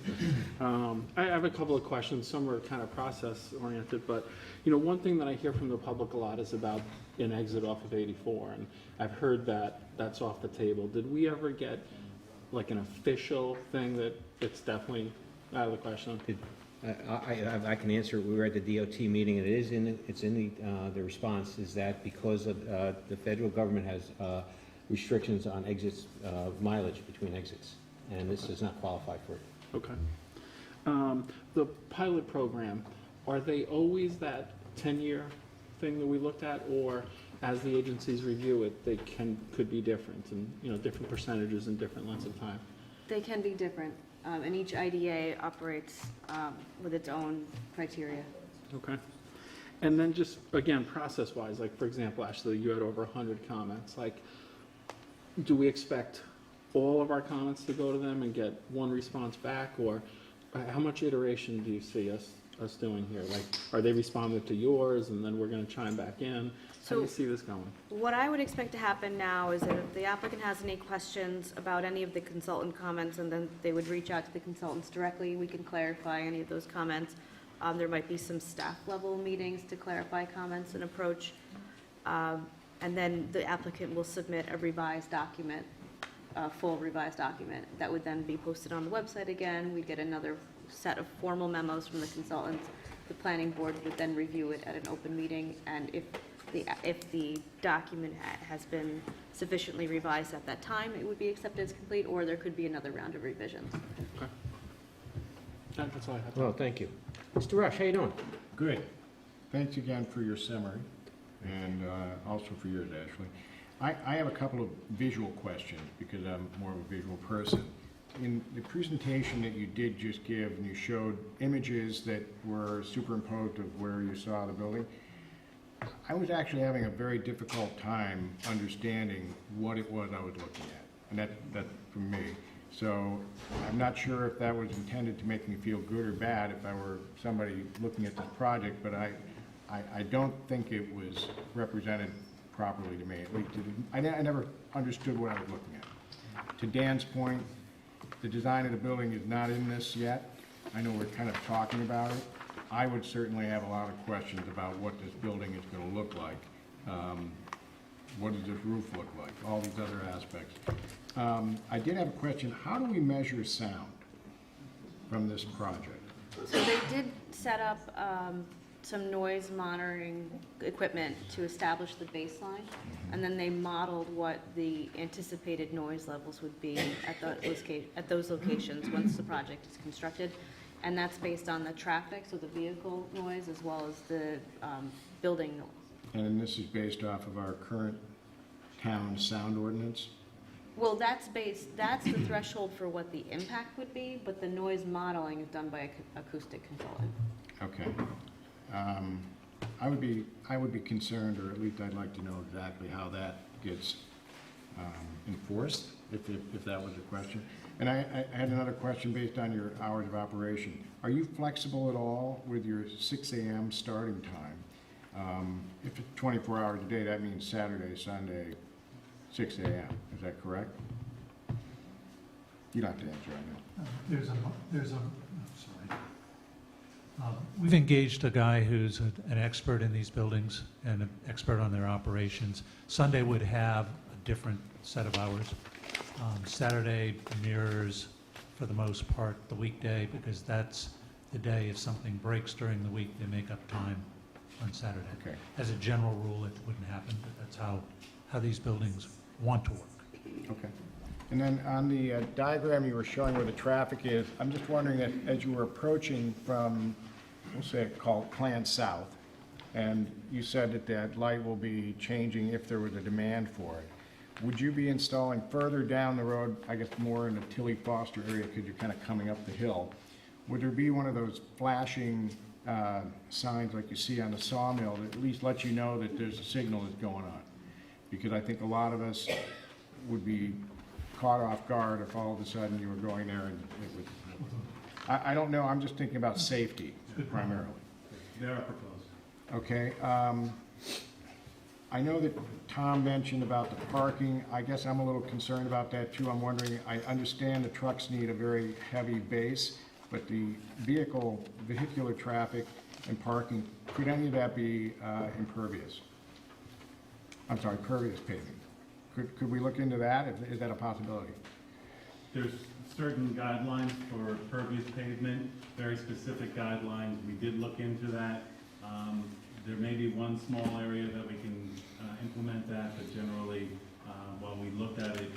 I have a couple of questions. Some are kind of process-oriented, but, one thing that I hear from the public a lot is about an exit off of 84, and I've heard that that's off the table. Did we ever get, like, an official thing that it's definitely out of the question? I can answer. We were at the DOT meeting, and it's in the response is that because of the federal government has restrictions on exits, mileage between exits, and this does not qualify for it. Okay. The pilot program, are they always that 10-year thing that we looked at, or as the agencies review it, they could be different, and, different percentages and different lengths of time? They can be different, and each IDA operates with its own criteria. Okay. And then just, again, process-wise, like, for example, Ashley, you had over 100 comments. Like, do we expect all of our comments to go to them and get one response back, or how much iteration do you see us doing here? Like, are they responding to yours, and then we're going to chime back in? How do you see this going? What I would expect to happen now is that if the applicant has any questions about any of the consultant comments, and then they would reach out to the consultants directly, we can clarify any of those comments. There might be some staff level meetings to clarify comments and approach. And then the applicant will submit a revised document, a full revised document that would then be posted on the website again. We'd get another set of formal memos from the consultants. The planning board would then review it at an open meeting, and if the document has been sufficiently revised at that time, it would be accepted as complete, or there could be another round of revisions. Okay. That's all I have. Well, thank you. Mr. Rush, how you doing? Good. Thanks again for your summary, and also for yours, Ashley. I have a couple of visual questions, because I'm more of a visual person. In the presentation that you did just give, and you showed images that were superimposed of where you saw the building, I was actually having a very difficult time understanding what it was I was looking at, and that's from me. So I'm not sure if that was intended to make me feel good or bad if I were somebody looking at this project, but I don't think it was represented properly to me. At least I never understood what I was looking at. To Dan's point, the design of the building is not in this yet. I know we're kind of talking about it. I would certainly have a lot of questions about what this building is going to look like. What does this roof look like? All these other aspects. I did have a question. How do we measure sound from this project? So they did set up some noise monitoring equipment to establish the baseline, and then they modeled what the anticipated noise levels would be at those locations once the project is constructed. And that's based on the traffic, so the vehicle noise, as well as the building noise. And this is based off of our current town sound ordinance? Well, that's the threshold for what the impact would be, but the noise modeling is done by an acoustic consultant. Okay. I would be concerned, or at least I'd like to know exactly how that gets enforced, if that was a question. And I had another question based on your hours of operation. Are you flexible at all with your 6 a.m. starting time? If it's 24 hours a day, that means Saturday, Sunday, 6 a.m. Is that correct? You don't have to answer right now. We've engaged a guy who's an expert in these buildings and an expert on their operations. Sunday would have a different set of hours. Saturday mirrors, for the most part, the weekday, because that's the day if something breaks during the week, they make up time on Saturday. Okay. As a general rule, it wouldn't happen, but that's how these buildings want to work. Okay. And then on the diagram you were showing where the traffic is, I'm just wondering that as you were approaching from, we'll say it called Clan South, and you said that that light will be changing if there was a demand for it. Would you be installing further down the road, I guess more in the Tilly Foster area because you're kind of coming up the hill, would there be one of those flashing signs like you see on the sawmill that at least lets you know that there's a signal that's going on? Because I think a lot of us would be caught off guard if all of a sudden you were going there and it would, I don't know, I'm just thinking about safety primarily. They are proposed. Okay, I know that Tom mentioned about the parking. I guess I'm a little concerned about that too. I'm wondering, I understand the trucks need a very heavy base, but the vehicular traffic and parking, could any of that be impervious? I'm sorry, pervious paving. Could we look into that? Is that a possibility? There's certain guidelines for pervious pavement, very specific guidelines. We did look into that. There may be one small area that we can implement that, but generally, while we looked at it,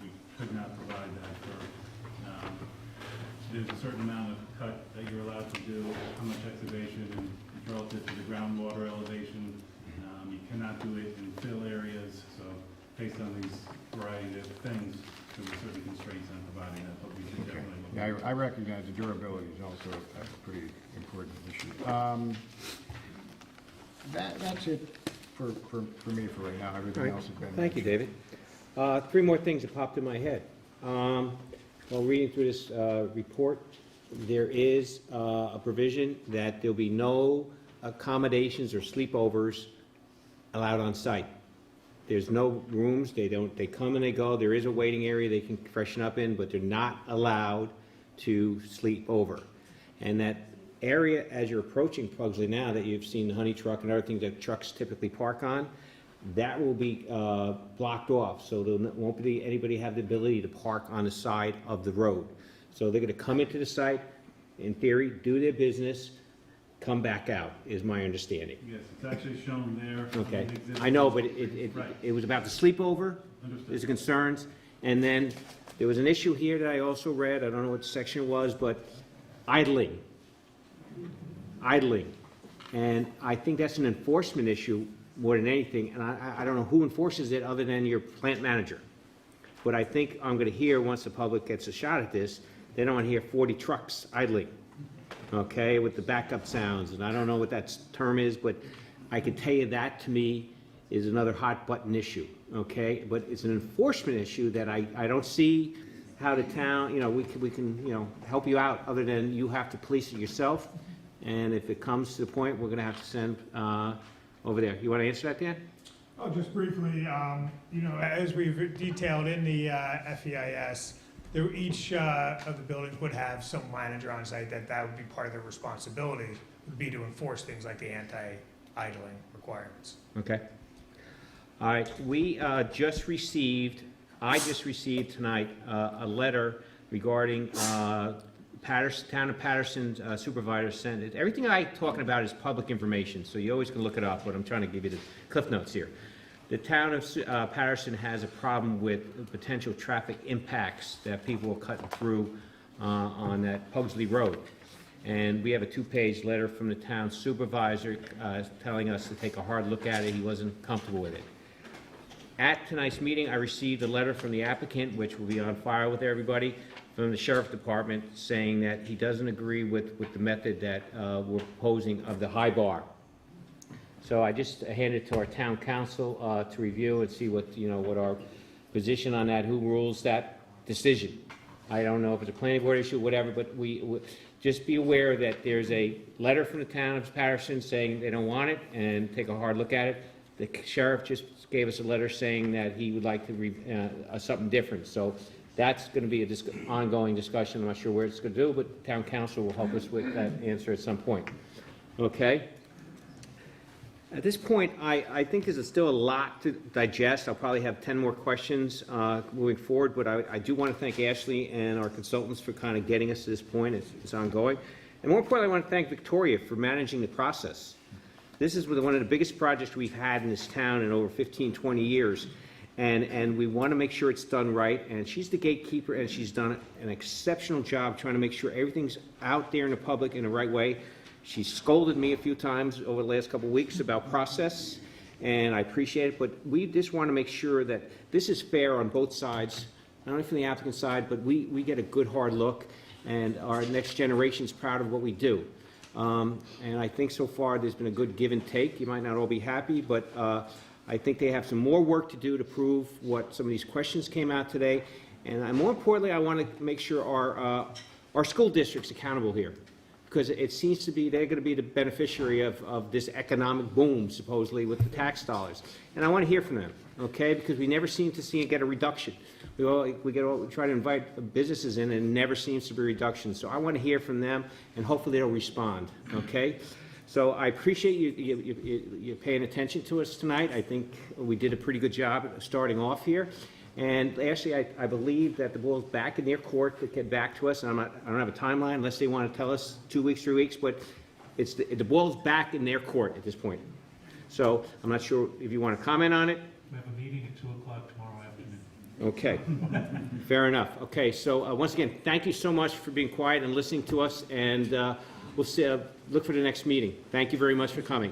we could not provide that for, there's a certain amount of cut that you're allowed to do, how much excavation and relative to the groundwater elevation. You cannot do it in fill areas, so based on these variety of things, there were certain constraints on providing that, but we should definitely look. Yeah, I recognize the durability is also a pretty important issue. That's it for me for right now. Everything else has been. Thank you, David. 3 more things that popped in my head. While reading through this report, there is a provision that there'll be no accommodations or sleepovers allowed on site. There's no rooms, they come and they go. There is a waiting area they can freshen up in, but they're not allowed to sleep over. And that area, as you're approaching Pugsley now, that you've seen the honey truck and other things that trucks typically park on, that will be blocked off, so there won't be anybody have the ability to park on the side of the road. So they're gonna come into the site, in theory, do their business, come back out, is my understanding. Yes, it's actually shown there. Okay, on the exhibit. I know, but Right. it was about the sleepover, Understood. there's concerns, and then there was an issue here that I also read, I don't know what section it was, but idling. And I think that's an enforcement issue more than anything, and I don't know who enforces it other than your plant manager. But I think I'm gonna hear, once the public gets a shot at this, they don't wanna hear 40 trucks idling, okay, with the backup sounds, and I don't know what that term is, but I can tell you that, to me, is another hot button issue, okay? But it's an enforcement issue that I don't see how the town, we can, help you out, other than you have to police it yourself, and if it comes to the point, we're gonna have to send, over there. You wanna answer that, Dan? Oh, just briefly, as we've detailed in the FEIS, each of the buildings would have some manager on site that would be part of their responsibility, would be to enforce things like the anti-idling requirements. Okay. All right, I just received tonight a letter regarding Town of Patterson supervisor sent it. Everything I'm talking about is public information, so you always can look it up, but I'm trying to give you the cliff notes here. The town of Patterson has a problem with potential traffic impacts that people are cutting through on that Pugsley Road. And we have a 2-page letter from the town supervisor telling us to take a hard look at it. He wasn't comfortable with it. At tonight's meeting, I received a letter from the applicant, which will be on file with everybody, from the sheriff department, saying that he doesn't agree with the method that we're proposing of the high bar. So I just handed it to our town council to review and see what our position on that, who rules that decision. I don't know if it's a planning board issue, whatever, but we just be aware that there's a letter from the town of Patterson saying they don't want it, and take a hard look at it. The sheriff just gave us a letter saying that he would like to something different. So that's going to be an ongoing discussion. I'm not sure where it's going to do, but town council will help us with that answer at some point. Okay? At this point, I think there's still a lot to digest. I'll probably have 10 more questions moving forward, but I do want to thank Ashley and our consultants for kind of getting us to this point. It's ongoing. And more importantly, I want to thank Victoria for managing the process. This is one of the biggest projects we've had in this town in over 15, 20 years. And we want to make sure it's done right, and she's the gatekeeper, and she's done an exceptional job trying to make sure everything's out there in the public in the right way. She scolded me a few times over the last couple of weeks about process, and I appreciate it, but we just want to make sure that this is fair on both sides, not only from the applicant side, but we get a good hard look, and our next generation's proud of what we do. And I think so far there's been a good give and take. You might not all be happy, but I think they have some more work to do to prove what some of these questions came out today. And more importantly, I want to make sure our school district's accountable here. because it seems to be, they're going to be the beneficiary of this economic boom supposedly with the tax dollars. And I want to hear from them, okay? Because we never seem to get a reduction. We try to invite businesses in, and it never seems to be a reduction. So I want to hear from them, and hopefully they'll respond, okay? So I appreciate you paying attention to us tonight. I think we did a pretty good job at starting off here. And actually, I believe that the ball's back in their court to get back to us. And I don't have a timeline unless they want to tell us 2 weeks, 3 weeks, but the ball's back in their court at this point. So I'm not sure if you want to comment on it. We have a meeting at 2 o'clock tomorrow afternoon. Okay, fair enough. Okay, so once again, thank you so much for being quiet and listening to us, and we'll see, look for the next meeting. Thank you very much for coming.